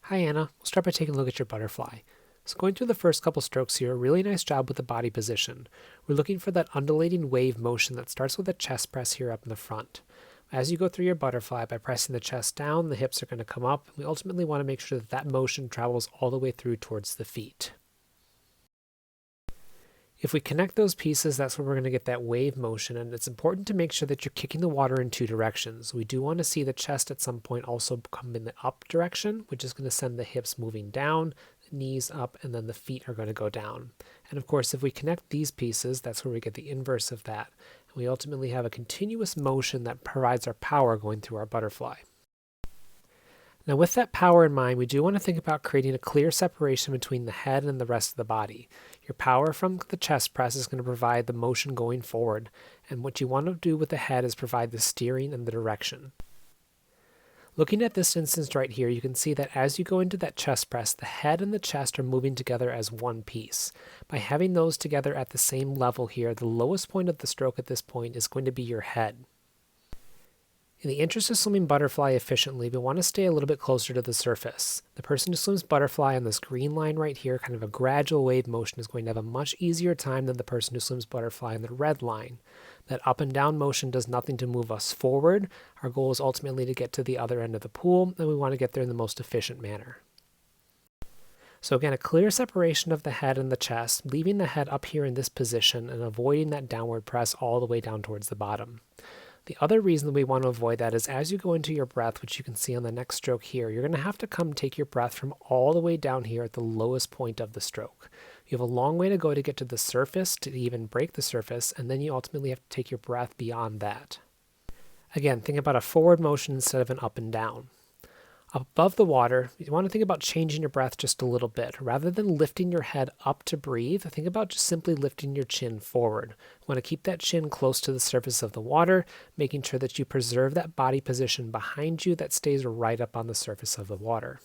Hi Anna, we'll start by taking a look at your butterfly. So going through the first couple strokes here, a really nice job with the body position. We're looking for that undulating wave motion that starts with a chest press here up in the front. As you go through your butterfly, by pressing the chest down, the hips are going to come up. We ultimately want to make sure that that motion travels all the way through towards the feet. If we connect those pieces, that's where we're going to get that wave motion, and it's important to make sure that you're kicking the water in two directions. We do want to see the chest at some point also come in the up direction, which is going to send the hips moving down, the knees up, and then the feet are going to go down. And of course, if we connect these pieces, that's where we get the inverse of that. And we ultimately have a continuous motion that provides our power going through our butterfly. Now with that power in mind, we do want to think about creating a clear separation between the head and the rest of the body. Your power from the chest press is going to provide the motion going forward, and what you want to do with the head is provide the steering and the direction. Looking at this instance right here, you can see that as you go into that chest press, the head and the chest are moving together as one piece. By having those together at the same level here, the lowest point of the stroke at this point is going to be your head. In the interest of swimming butterfly efficiently, we want to stay a little bit closer to the surface. The person who swims butterfly on this green line right here, kind of a gradual wave motion, is going to have a much easier time than the person who swims butterfly on the red line. That up and down motion does nothing to move us forward. Our goal is ultimately to get to the other end of the pool, and we want to get there in the most efficient manner. So again, a clear separation of the head and the chest, leaving the head up here in this position and avoiding that downward press all the way down towards the bottom. The other reason that we want to avoid that is as you go into your breath, which you can see on the next stroke here, you're going to have to come take your breath from all the way down here at the lowest point of the stroke. You have a long way to go to get to the surface, to even break the surface, and then you ultimately have to take your breath beyond that. Again, think about a forward motion instead of an up and down. Up above the water, you want to think about changing your breath just a little bit. Rather than lifting your head up to breathe, think about just simply lifting your chin forward. You want to keep that chin close to the surface of the water, making sure that you preserve that body position behind you that stays right up on the surface of the water.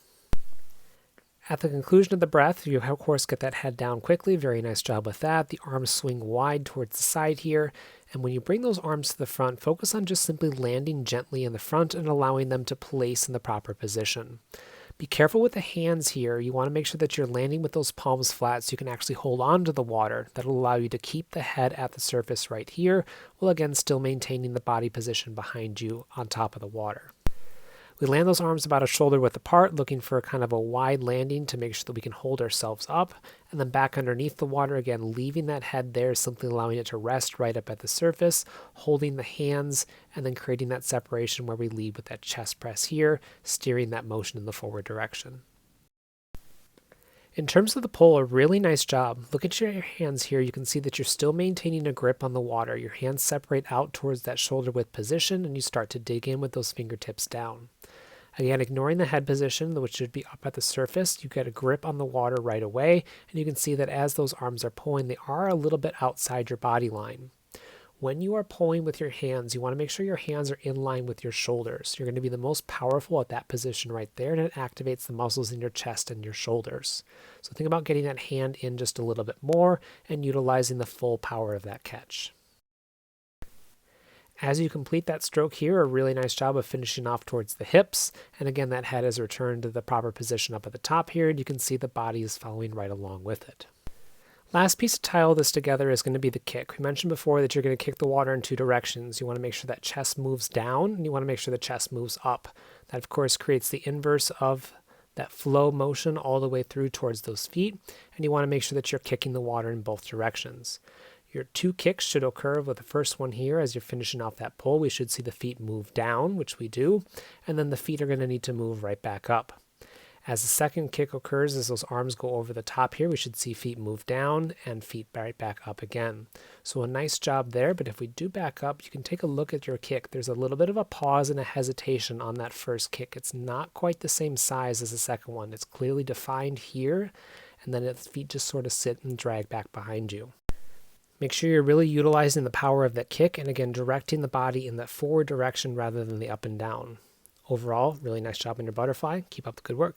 At the conclusion of the breath, you of course get that head down quickly. Very nice job with that. The arms swing wide towards the side here. And when you bring those arms to the front, focus on just simply landing gently in the front and allowing them to place in the proper position. Be careful with the hands here. You want to make sure that you're landing with those palms flat so you can actually hold on to the water. That'll allow you to keep the head at the surface right here, while again still maintaining the body position behind you on top of the water. We land those arms about a shoulder width apart, looking for kind of a wide landing to make sure that we can hold ourselves up, and then back underneath the water again, leaving that head there, simply allowing it to rest right up at the surface, holding the hands, and then creating that separation where we lead with that chest press here, steering that motion in the forward direction. In terms of the pull, a really nice job. Look at your hands here. You can see that you're still maintaining a grip on the water. Your hands separate out towards that shoulder width position, and you start to dig in with those fingertips down. Again, ignoring the head position, which should be up at the surface, you get a grip on the water right away, and you can see that as those arms are pulling, they are a little bit outside your body line. When you are pulling with your hands, you want to make sure your hands are in line with your shoulders. You're going to be the most powerful at that position right there, and it activates the muscles in your chest and your shoulders. So think about getting that hand in just a little bit more and utilizing the full power of that catch. As you complete that stroke here, a really nice job of finishing off towards the hips. And again, that head is returned to the proper position up at the top here, and you can see the body is following right along with it. Last piece to tie all this together is going to be the kick. We mentioned before that you're going to kick the water in two directions. You want to make sure that chest moves down, and you want to make sure the chest moves up. That, of course, creates the inverse of that flow motion all the way through towards those feet, and you want to make sure that you're kicking the water in both directions. Your two kicks should occur with the first one here as you're finishing off that pull. We should see the feet move down, which we do, and then the feet are going to need to move right back up. As the second kick occurs, as those arms go over the top here, we should see feet move down and feet right back up again. So a nice job there, but if we do back up, you can take a look at your kick. There's a little bit of a pause and a hesitation on that first kick. It's not quite the same size as the second one. It's clearly defined here, and then its feet just sort of sit and drag back behind you. Make sure you're really utilizing the power of that kick and again directing the body in that forward direction rather than the up and down. Overall, really nice job on your butterfly. Keep up the good work.